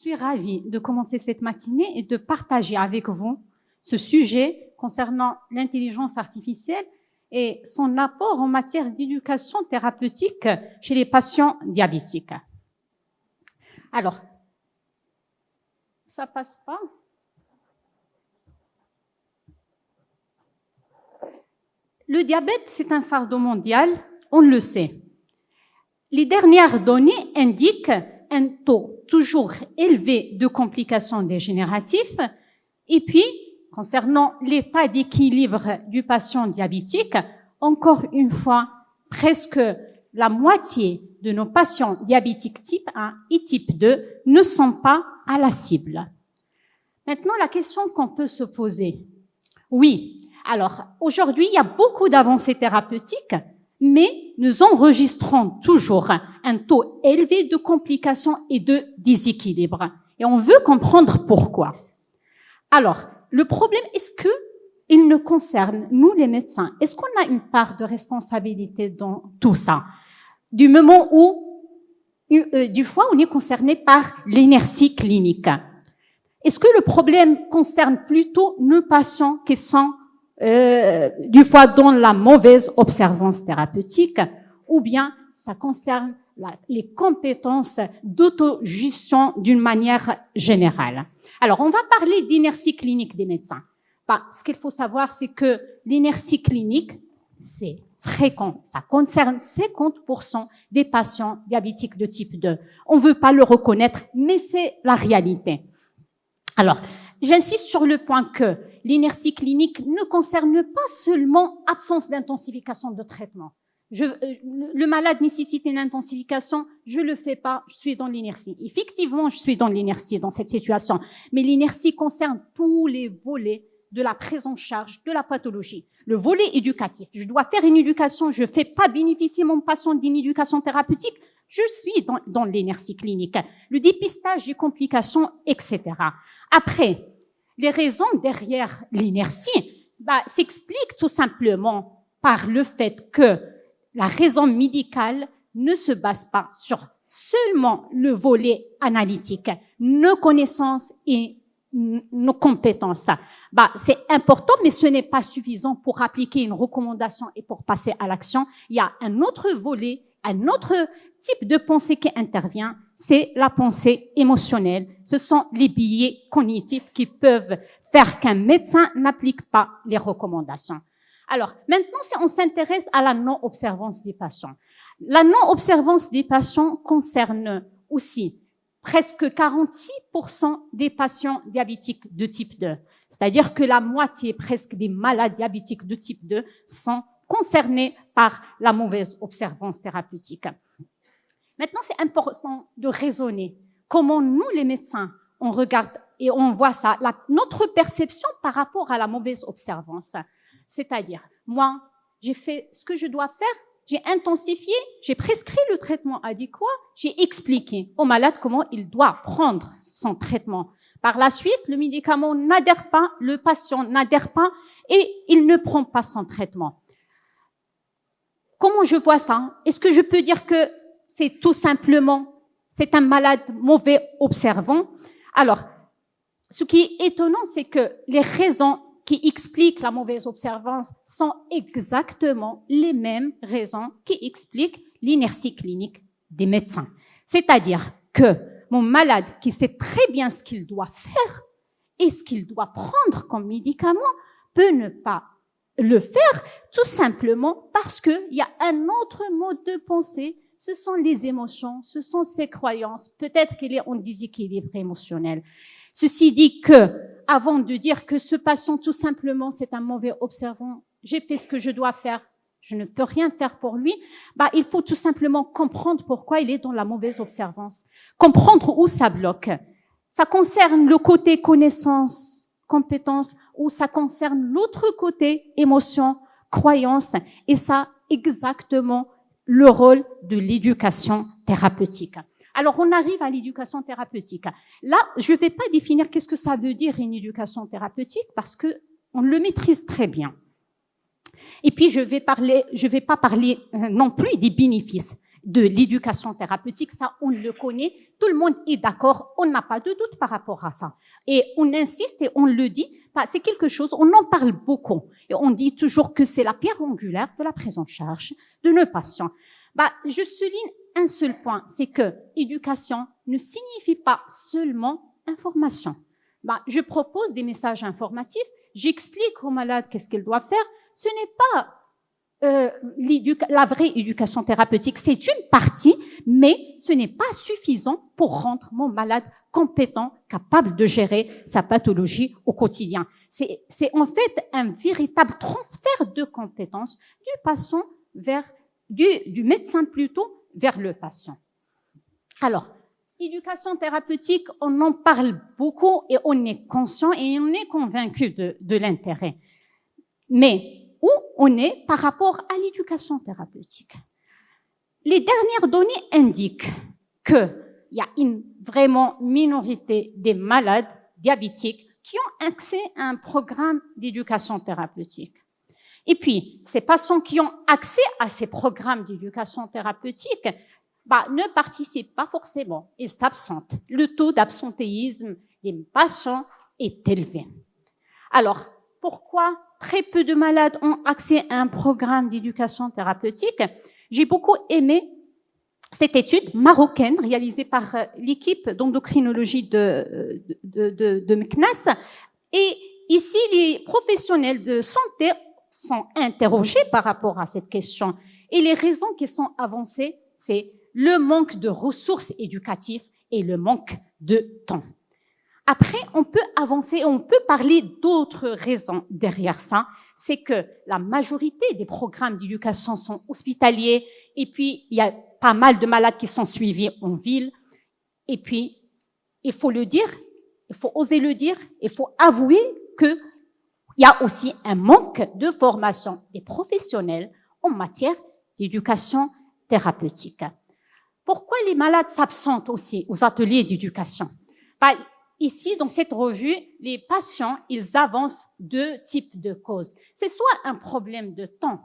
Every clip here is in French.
suis ravie de commencer cette matinée et de partager avec vous ce sujet concernant l'intelligence artificielle et son apport en matière d'éducation thérapeutique chez les patients diabétiques. Alors, ça passe pas. Le diabète, c'est un fardeau mondial, on le sait. Les dernières données indiquent un taux toujours élevé de complications dégénératives. Et puis, concernant l'état d'équilibre du patient diabétique, encore une fois, presque la moitié de nos patients diabétiques type 1 et type 2 ne sont pas à la cible. Maintenant, la question qu'on peut se poser. Oui, alors aujourd'hui, il y a beaucoup d'avancées thérapeutiques, mais nous enregistrons toujours un taux élevé de complications et de déséquilibre. Et on veut comprendre pourquoi. Alors, le problème, est-ce que il nous concerne, nous les médecins? Est-ce qu'on a une part de responsabilité dans tout ça? Du moment où, du fois, on est concerné par l'inertie clinique. Est-ce que le problème concerne plutôt nos patients qui sont du fois dans la mauvaise observance thérapeutique, ou bien ça concerne les compétences d'autogestion d'une manière générale? Alors, on va parler d'inertie clinique des médecins. Ce qu'il faut savoir, c'est que l'inertie clinique, c'est fréquent. Ça concerne 50% des patients diabétiques de type 2. On ne veut pas le reconnaître, mais c'est la réalité. Alors, j'insiste sur le point que l'inertie clinique ne concerne pas seulement absence d'intensification de traitement. Le malade nécessite une intensification, je le fais pas, je suis dans l'inertie. Effectivement, je suis dans l'inertie dans cette situation, mais l'inertie concerne tous les volets de la prise en charge de la pathologie. Le volet éducatif, je dois faire une éducation, je fais pas bénéficier mon patient d'une éducation thérapeutique, je suis dans l'inertie clinique. Le dépistage des complications, etc. Après, les raisons derrière l'inertie s'expliquent tout simplement par le fait que la raison médicale ne se base pas sur seulement le volet analytique, nos connaissances et nos compétences. C'est important, mais ce n'est pas suffisant pour appliquer une recommandation et pour passer à l'action. Il y a un autre volet, un autre type de pensée qui intervient, c'est la pensée émotionnelle. Ce sont les biais cognitifs qui peuvent faire qu'un médecin n'applique pas les recommandations. Alors, maintenant, si on s'intéresse à la non-observance des patients. La non-observance des patients concerne aussi presque 46% des patients diabétiques de type 2. C'est-à-dire que la moitié presque des malades diabétiques de type 2 sont concernés par la mauvaise observance thérapeutique. Maintenant, c'est important de raisonner comment nous, les médecins, on regarde et on voit ça, notre perception par rapport à la mauvaise observance. C'est-à-dire, moi, j'ai fait ce que je dois faire, j'ai intensifié, j'ai prescrit le traitement adéquat, j'ai expliqué au malade comment il doit prendre son traitement. Par la suite, le médicament n'adhère pas, le patient n'adhère pas et il ne prend pas son traitement. Comment je vois ça? Est-ce que je peux dire que c'est tout simplement, c'est un malade mauvais observant? Alors, ce qui est étonnant, c'est que les raisons qui expliquent la mauvaise observance sont exactement les mêmes raisons qui expliquent l'inertie clinique des médecins. C'est-à-dire que mon malade qui sait très bien ce qu'il doit faire et ce qu'il doit prendre comme médicament peut ne pas le faire tout simplement parce qu'il y a un autre mode de pensée. Ce sont les émotions, ce sont ses croyances. Peut-être qu'il est en déséquilibre émotionnel. Ceci dit que, avant de dire que ce patient, tout simplement, c'est un mauvais observant, j'ai fait ce que je dois faire, je ne peux rien faire pour lui, il faut tout simplement comprendre pourquoi il est dans la mauvaise observance. Comprendre où ça bloque. Ça concerne le côté connaissance, compétence, ou ça concerne l'autre côté, émotion, croyance, et ça, exactement, le rôle de l'éducation thérapeutique. Alors, on arrive à l'éducation thérapeutique. Là, je ne vais pas définir qu'est-ce que ça veut dire une éducation thérapeutique parce que on le maîtrise très bien. Et puis, je vais pas parler non plus des bénéfices. de l'éducation thérapeutique. Ça, on le connaît. Tout le monde est d'accord. On n'a pas de doute par rapport à ça. Et on insiste et on le dit. C'est quelque chose, on en parle beaucoup. Et on dit toujours que c'est la pierre angulaire de la prise en charge de nos patients. Je souligne un seul point, c'est que éducation ne signifie pas seulement information. Je propose des messages informatifs, j'explique aux malades qu'est-ce qu'ils doivent faire. Ce n'est pas la vraie éducation thérapeutique, c'est une partie, mais ce n'est pas suffisant pour rendre mon malade compétent, capable de gérer sa pathologie au quotidien. C'est en fait un véritable transfert de compétences du patient vers du médecin plutôt vers le patient. Alors, éducation thérapeutique, on en parle beaucoup et on est conscient et on est convaincu de l'intérêt. Mais où on est par rapport à l'éducation thérapeutique? Les dernières données indiquent qu'il y a une vraiment minorité des malades diabétiques qui ont accès à un programme d'éducation thérapeutique. Et puis, ces patients qui ont accès à ces programmes d'éducation thérapeutique ne participent pas forcément et s'absentent. Le taux d'absentéisme des patients est élevé. Alors, pourquoi très peu de malades ont accès à un programme d'éducation thérapeutique? J'ai beaucoup aimé cette étude marocaine réalisée par l'équipe d'endocrinologie de MCNAS. Et ici, les professionnels de santé sont interrogés par rapport à cette question. Et les raisons qui sont avancées, c'est le manque de ressources éducatives et le manque de temps. Après, on peut avancer, on peut parler d'autres raisons derrière ça. C'est que la majorité des programmes d'éducation sont hospitaliers et puis il y a pas mal de malades qui sont suivis en ville. Et puis, il faut le dire, il faut oser le dire, il faut avouer que il y a aussi un manque de formation des professionnels en matière d'éducation thérapeutique. Pourquoi les malades s'absentent aussi aux ateliers d'éducation? Ici, dans cette revue, les patients, ils avancent deux types de causes. C'est soit un problème de temps.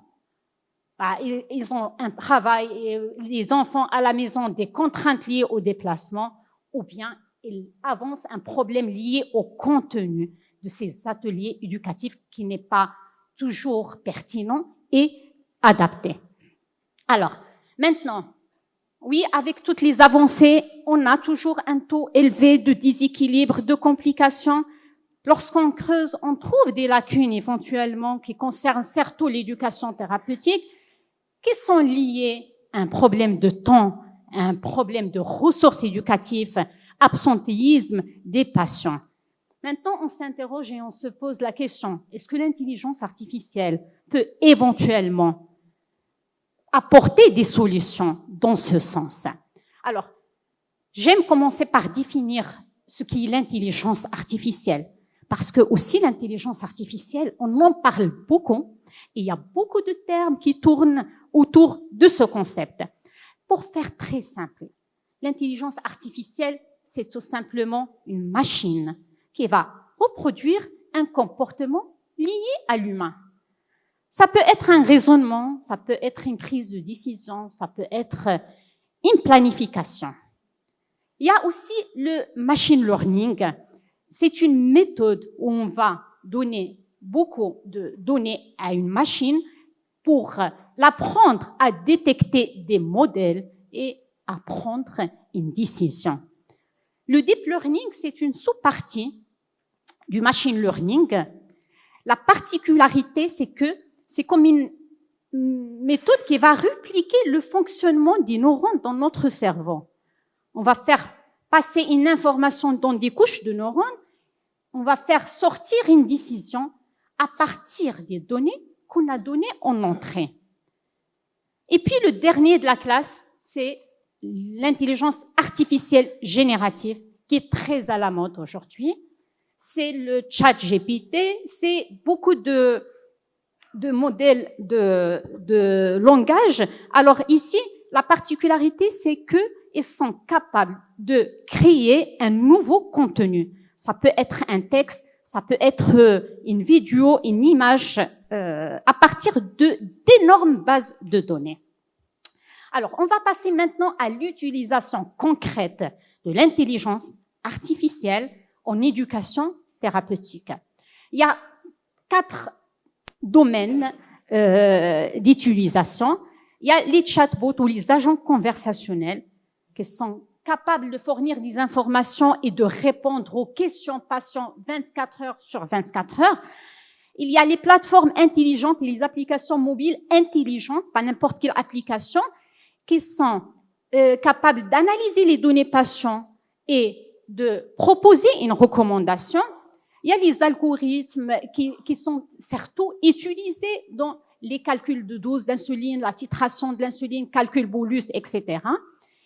Ils ont un travail, et les enfants à la maison, des contraintes liées au déplacement, ou bien ils avancent un problème lié au contenu de ces ateliers éducatifs qui n'est pas toujours pertinent et adapté. Alors, maintenant, oui, avec toutes les avancées, on a toujours un taux élevé de déséquilibre, de complications. Lorsqu'on creuse, on trouve des lacunes éventuellement qui concernent surtout l'éducation thérapeutique, qui sont liées à un problème de temps, à un problème de ressources éducatives, absentéisme des patients. Maintenant, on s'interroge et on se pose la question, est-ce que l'intelligence artificielle peut éventuellement apporter des solutions dans ce sens? Alors, j'aime commencer par définir ce qu'est l'intelligence artificielle, parce que aussi l'intelligence artificielle, on en parle beaucoup, et il y a beaucoup de termes qui tournent autour de ce concept. Pour faire très simple, l'intelligence artificielle, c'est tout simplement une machine qui va reproduire un comportement lié à l'humain. Ça peut être un raisonnement, ça peut être une prise de décision, ça peut être une planification. Il y a aussi le machine learning. C'est une méthode où on va donner beaucoup de données à une machine pour l'apprendre à détecter des modèles et à prendre une décision. Le deep learning, c'est une sous-partie du machine learning. La particularité, c'est que c'est comme une méthode qui va répliquer le fonctionnement des neurones dans notre cerveau. On va faire passer une information dans des couches de neurones, on va faire sortir une décision à partir des données qu'on a données en entrée. Et puis le dernier de la classe, c'est l'intelligence artificielle générative, qui est très à la mode aujourd'hui. C'est le ChatGPT, c'est beaucoup de modèles de langage. Alors ici, la particularité, c'est qu'ils sont capables de créer un nouveau contenu. Ça peut être un texte, ça peut être une vidéo, une image, à partir d'énormes bases de données. Alors, on va passer maintenant à l'utilisation concrète de l'intelligence artificielle en éducation thérapeutique. Il y a 4 domaines d'utilisation. Il y a les chatbots ou les agents conversationnels qui sont capables de fournir des informations et de répondre aux questions patients 24 heures sur 24 heures. Il y a les plateformes intelligentes et les applications mobiles intelligentes, pas n'importe quelle application, qui sont capables d'analyser les données patients et de proposer une recommandation. Il y a les algorithmes qui sont surtout utilisés dans les calculs de dose d'insuline, la titration de l'insuline, calcul bolus, etc.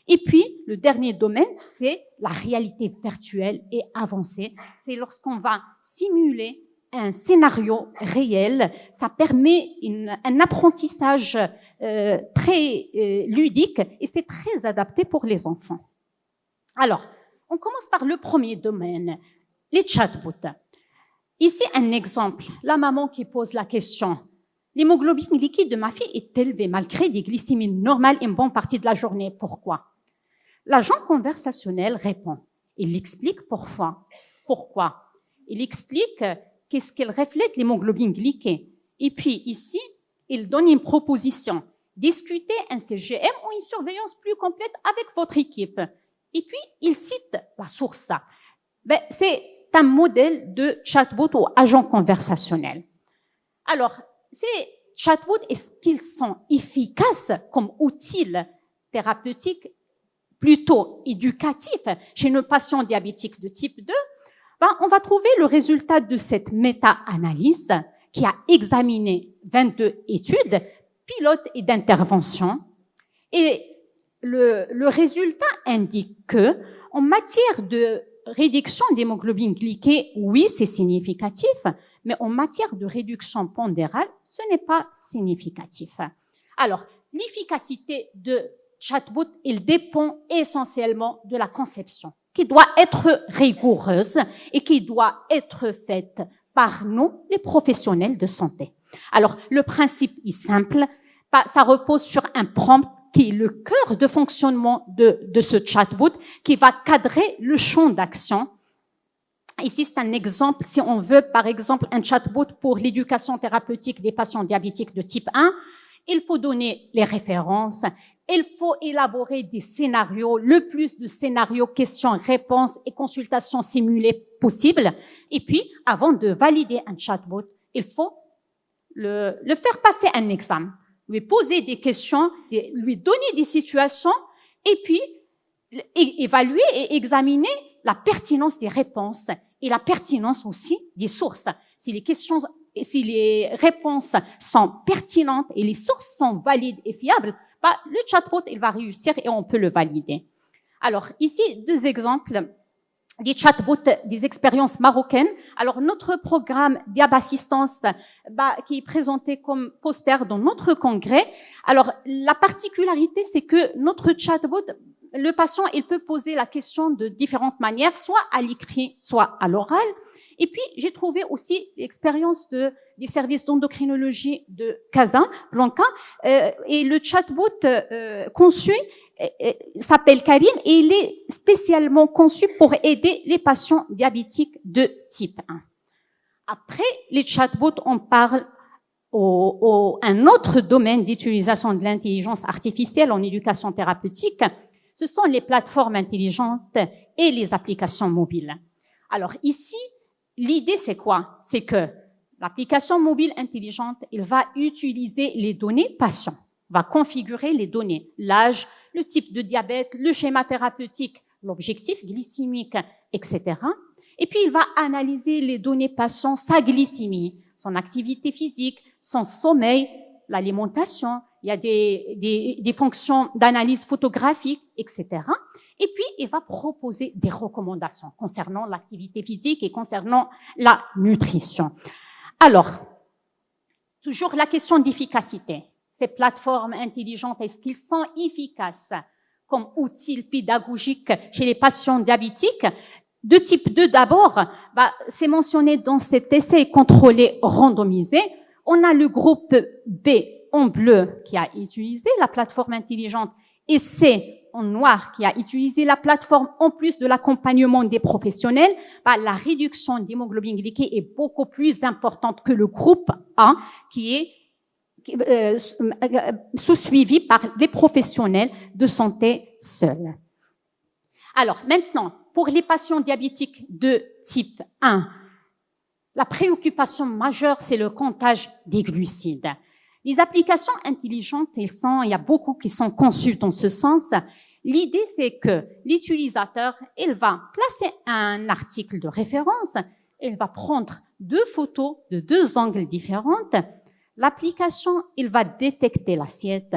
Et puis, le dernier domaine, c'est la réalité virtuelle et avancée. C'est lorsqu'on va simuler un scénario réel. Ça permet un apprentissage très ludique et c'est très adapté pour les enfants. Alors, on commence par le premier domaine, les chatbots. Ici, un exemple. La maman qui pose la question. L'hémoglobine liquide de ma fille est élevée malgré des glycémies normales une bonne partie de la journée. Pourquoi? L'agent conversationnel répond. Il explique pourquoi. Il explique qu'est-ce qu'elle reflète l'hémoglobine glyquée. Et puis ici, il donne une proposition. Discutez un CGM ou une surveillance plus complète avec votre équipe. Et puis, il cite la source. C'est un modèle de chatbot ou agent conversationnel. Alors, ces chatbots, est-ce qu'ils sont efficaces comme outils thérapeutiques, plutôt éducatifs, chez nos patients diabétiques de type 2? On va trouver le résultat de cette méta-analyse qui a examiné 22 études, pilotes et d'intervention. Et le résultat indique que, en matière de réduction d'hémoglobine glyquée, oui, c'est significatif, mais en matière de réduction pondérale, ce n'est pas significatif. Alors, l'efficacité de chatbot, il dépend essentiellement de la conception, qui doit être rigoureuse et qui doit être faite par nous, les professionnels de santé. Alors, le principe est simple, ça repose sur un prompt qui est le cœur de fonctionnement de ce chatbot, qui va cadrer le champ d'action. Ici, c'est un exemple. Si on veut, par exemple, un chatbot pour l'éducation thérapeutique des patients diabétiques de type 1, il faut donner les références, il faut élaborer des scénarios, le plus de scénarios, questions, réponses et consultations simulées possibles. Et puis, avant de valider un chatbot, il faut le faire passer un examen, lui poser des questions, lui donner des situations et puis évaluer et examiner la pertinence des réponses et la pertinence aussi des sources. Si les réponses sont pertinentes et les sources sont valides et fiables, le chatbot, il va réussir et on peut le valider. Alors, ici, 2 exemples des chatbots des expériences marocaines. Alors, notre programme Diabassistance, qui est présenté comme poster dans notre congrès. Alors, la particularité, c'est que notre chatbot, le patient, il peut poser la question de différentes manières, soit à l'écrit, soit à l'oral. Et puis, j'ai trouvé aussi l'expérience des services d'endocrinologie de Casablanca. Et le chatbot conçu s'appelle Karim et il est spécialement conçu pour aider les patients diabétiques de type 1. Après les chatbots, on parle un autre domaine d'utilisation de l'intelligence artificielle en éducation thérapeutique. Ce sont les plateformes intelligentes et les applications mobiles. Alors ici, l'idée, c'est quoi? C'est que l'application mobile intelligente, elle va utiliser les données patients, va configurer les données, l'âge, le type de diabète, le schéma thérapeutique, l'objectif glycémique, etc. Et puis, il va analyser les données patients, sa glycémie, son activité physique, son sommeil, l'alimentation, il y a des fonctions d'analyse photographique, etc. Et puis, il va proposer des recommandations concernant l'activité physique et concernant la nutrition. Alors, toujours la question d'efficacité. Ces plateformes intelligentes, est-ce qu'ils sont efficaces comme outils pédagogiques chez les patients diabétiques? De type 2 d'abord, c'est mentionné dans cet essai contrôlé randomisé. On a le groupe B en bleu qui a utilisé la plateforme intelligente et c'est en noir qui a utilisé la plateforme en plus de l'accompagnement des professionnels, la réduction d'hémoglobine glyquée est beaucoup plus importante que le groupe A qui est sous-suivi par les professionnels de santé seuls. Alors maintenant, pour les patients diabétiques de type 1, la préoccupation majeure, c'est le comptage des glucides. Les applications intelligentes, il y a beaucoup qui sont conçues dans ce sens. L'idée, c'est que l'utilisateur, il va placer un article de référence, il va prendre 2 photos de 2 angles différents. L'application, il va détecter l'assiette.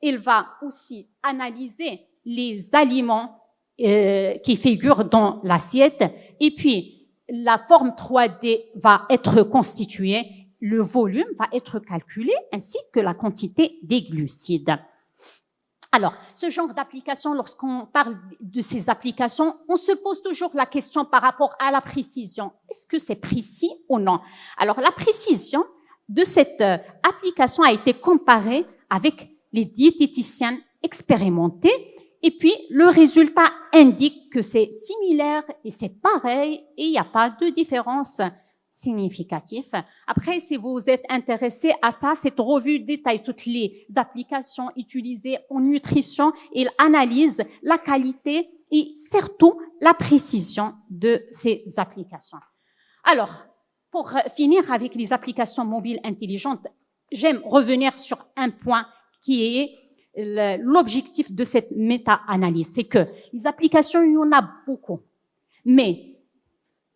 Il va aussi analyser les aliments qui figurent dans l'assiette. Et puis, la forme 3D va être constituée. Le volume va être calculé ainsi que la quantité des glucides. Alors, ce genre d'application, lorsqu'on parle de ces applications, on se pose toujours la question par rapport à la précision. Est-ce que c'est précis ou non? Alors, la précision de cette application a été comparée avec les diététiciens expérimentés et puis le résultat indique que c'est similaire et c'est pareil et il n'y a pas de différence significatif. Après, si vous êtes intéressé à ça, cette revue détaille toutes les applications utilisées en nutrition. Il analyse la qualité et surtout la précision de ces applications. Alors, pour finir avec les applications mobiles intelligentes, j'aime revenir sur un point qui est l'objectif de cette méta-analyse. C'est que les applications, il y en a beaucoup, mais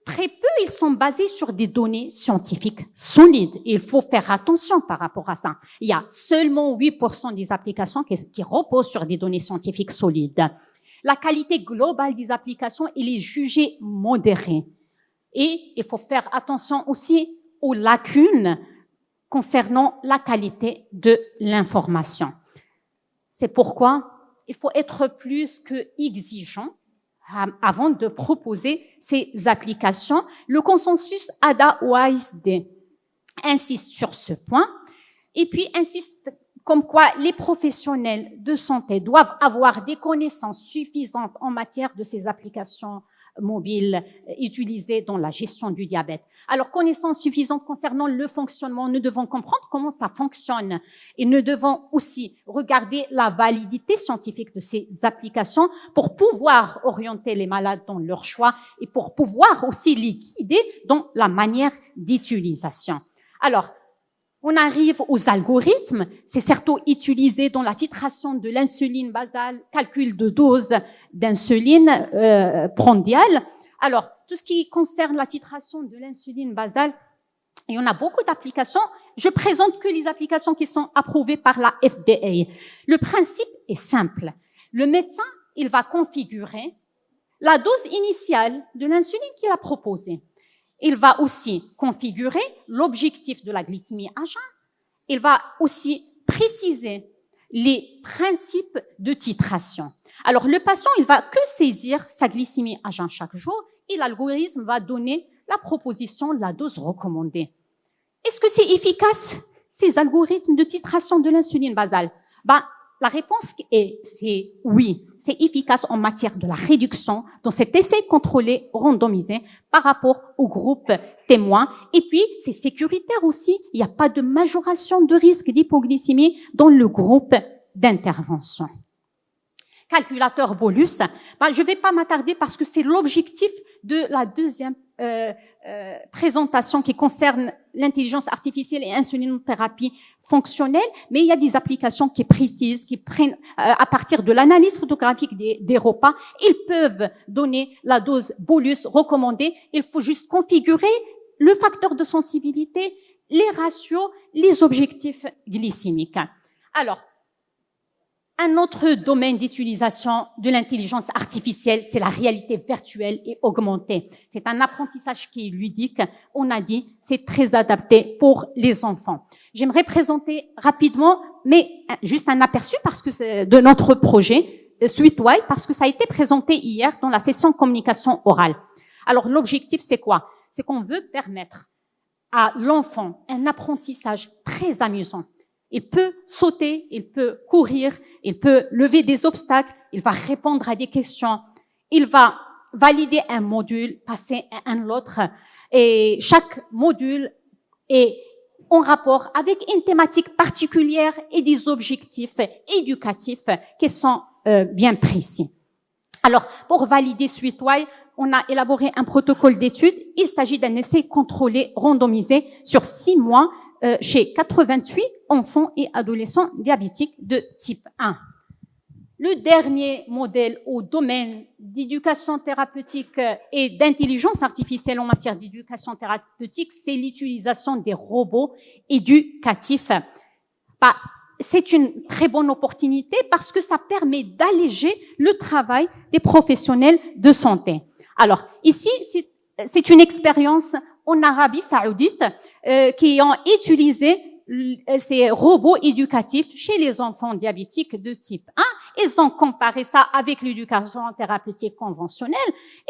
très peu, ils sont basés sur des données scientifiques solides. Et il faut faire attention par rapport à ça. Il y a seulement 8% des applications qui reposent sur des données scientifiques solides. La qualité globale des applications, elle est jugée modérée. Et il faut faire attention aussi aux lacunes concernant la qualité de l'information. C'est pourquoi il faut être plus que exigeant avant de proposer ces applications. Le consensus ADA-OASD insiste sur ce point et puis insiste comme quoi les professionnels de santé doivent avoir des connaissances suffisantes en matière de ces applications mobiles utilisées dans la gestion du diabète. Alors, connaissances suffisantes concernant le fonctionnement, nous devons comprendre comment ça fonctionne et nous devons aussi regarder la validité scientifique de ces applications pour pouvoir orienter les malades dans leur choix et pour pouvoir aussi les guider dans la manière d'utilisation. Alors, on arrive aux algorithmes. C'est surtout utilisé dans la titration de l'insuline basale, calcul de dose d'insuline prandiale. Alors, tout ce qui concerne la titration de l'insuline basale, il y en a beaucoup d'applications. Je présente que les applications qui sont approuvées par la FDA. Le principe est simple. Le médecin, il va configurer la dose initiale de l'insuline qu'il a proposée. Il va aussi configurer l'objectif de la glycémie à jeun. Il va aussi préciser les principes de titration. Alors, le patient, il va que saisir sa glycémie à jeun chaque jour et l'algorithme va donner la proposition de la dose recommandée. Est-ce que c'est efficace, ces algorithmes de titration de l'insuline basale? La réponse c'est oui. C'est efficace en matière de la réduction dans cet essai contrôlé, randomisé par rapport au groupe témoin. Et puis, c'est sécuritaire aussi. Il n'y a pas de majoration de risque d'hypoglycémie dans le groupe d'intervention. Calculateur bolus. Je ne vais pas m'attarder parce que c'est l'objectif de la deuxième présentation qui concerne l'intelligence artificielle et insulinothérapie fonctionnelle, mais il y a des applications qui précisent, qui prennent à partir de l'analyse photographique des repas, ils peuvent donner la dose bolus recommandée. Il faut juste configurer le facteur de sensibilité, les ratios, les objectifs glycémiques. Alors, un autre domaine d'utilisation de l'intelligence artificielle, c'est la réalité virtuelle et augmentée. C'est un apprentissage qui est ludique. On a dit, c'est très adapté pour les enfants. J'aimerais présenter rapidement, mais juste un aperçu parce que c'est de notre projet SweetWhy, parce que ça a été présenté hier dans la session communication orale. Alors, l'objectif, c'est quoi? C'est qu'on veut permettre à l'enfant un apprentissage très amusant. Il peut sauter, il peut courir, il peut lever des obstacles, il va répondre à des questions, il va valider un module, passer à un autre, et chaque module est en rapport avec une thématique particulière et des objectifs éducatifs qui sont bien précis. Alors, pour valider SuiteWhy, on a élaboré un protocole d'étude. Il s'agit d'un essai contrôlé, randomisé sur 6 mois chez 88 enfants et adolescents diabétiques de type 1. Le dernier modèle au domaine d'éducation thérapeutique et d'intelligence artificielle en matière d'éducation thérapeutique, c'est l'utilisation des robots éducatifs. C'est une très bonne opportunité parce que ça permet d'alléger le travail des professionnels de santé. Alors, ici, c'est une expérience en Arabie Saoudite qui ont utilisé ces robots éducatifs chez les enfants diabétiques de type 1. Ils ont comparé ça avec l'éducation thérapeutique conventionnelle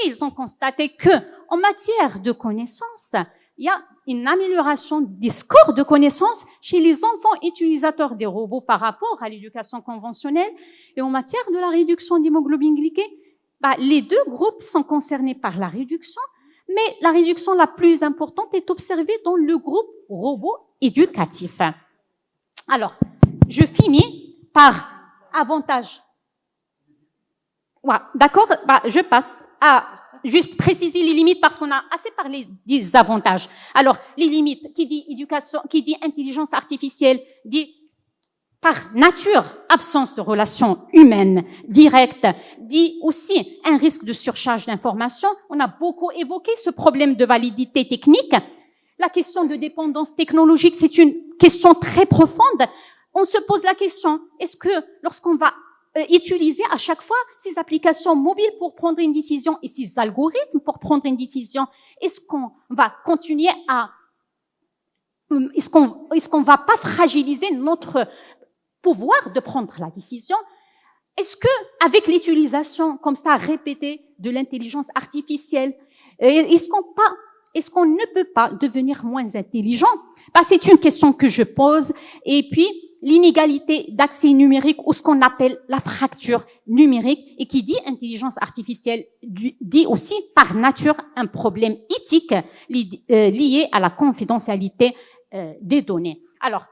et ils ont constaté que, en matière de connaissances, il y a une amélioration des scores de connaissances chez les enfants utilisateurs des robots par rapport à l'éducation conventionnelle. Et en matière de la réduction d'hémoglobine glyquée, les deux groupes sont concernés par la réduction, mais la réduction la plus importante est observée dans le groupe robot éducatif. Alors, je finis par avantage. Ouais, d'accord, je passe à juste préciser les limites parce qu'on a assez parlé des avantages. Alors, les limites, qui dit éducation, qui dit intelligence artificielle, dit par nature absence de relations humaines directes, dit aussi un risque de surcharge d'informations. On a beaucoup évoqué ce problème de validité technique. La question de dépendance technologique, c'est une question très profonde. On se pose la question, est-ce que lorsqu'on va utiliser à chaque fois ces applications mobiles pour prendre une décision et ces algorithmes pour prendre une décision, est-ce qu'on va continuer à, est-ce qu'on va pas fragiliser notre pouvoir de prendre la décision? Est-ce que, avec l'utilisation comme ça répétée de l'intelligence artificielle, est-ce qu'on ne peut pas devenir moins intelligent? C'est une question que je pose. Et puis, l'inégalité d'accès numérique ou ce qu'on appelle la fracture numérique et qui dit intelligence artificielle dit aussi par nature un problème éthique lié à la confidentialité des données. Alors,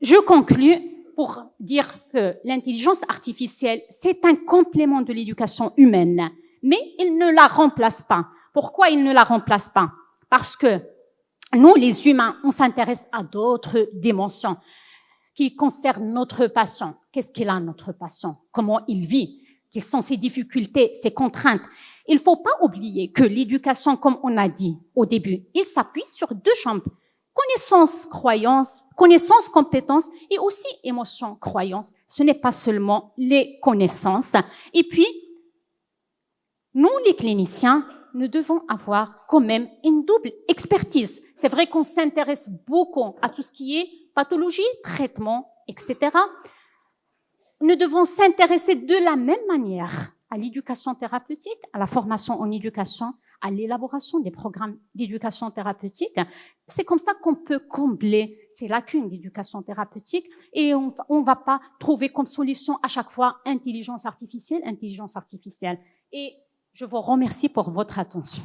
je conclus pour dire que l'intelligence artificielle, c'est un complément de l'éducation humaine, mais il ne la remplace pas. Pourquoi il ne la remplace pas? Parce que nous, les humains, on s'intéresse à d'autres dimensions qui concernent notre patient. Qu'est-ce qu'il a, notre patient? Comment il vit? Quelles sont ses difficultés, ses contraintes? Il ne faut pas oublier que l'éducation, comme on a dit au début, il s'appuie sur 2 champs. Connaissance, croyance, connaissance, compétence et aussi émotion, croyance. Ce n'est pas seulement les connaissances. Et puis, nous, les cliniciens, nous devons avoir quand même une double expertise. C'est vrai qu'on s'intéresse beaucoup à tout ce qui est pathologie, traitement, etc. Nous devons s'intéresser de la même manière à l'éducation thérapeutique, à la formation en éducation, à l'élaboration des programmes d'éducation thérapeutique. C'est comme ça qu'on peut combler ces lacunes d'éducation thérapeutique et on va pas trouver comme solution à chaque fois intelligence artificielle. Et je vous remercie pour votre attention.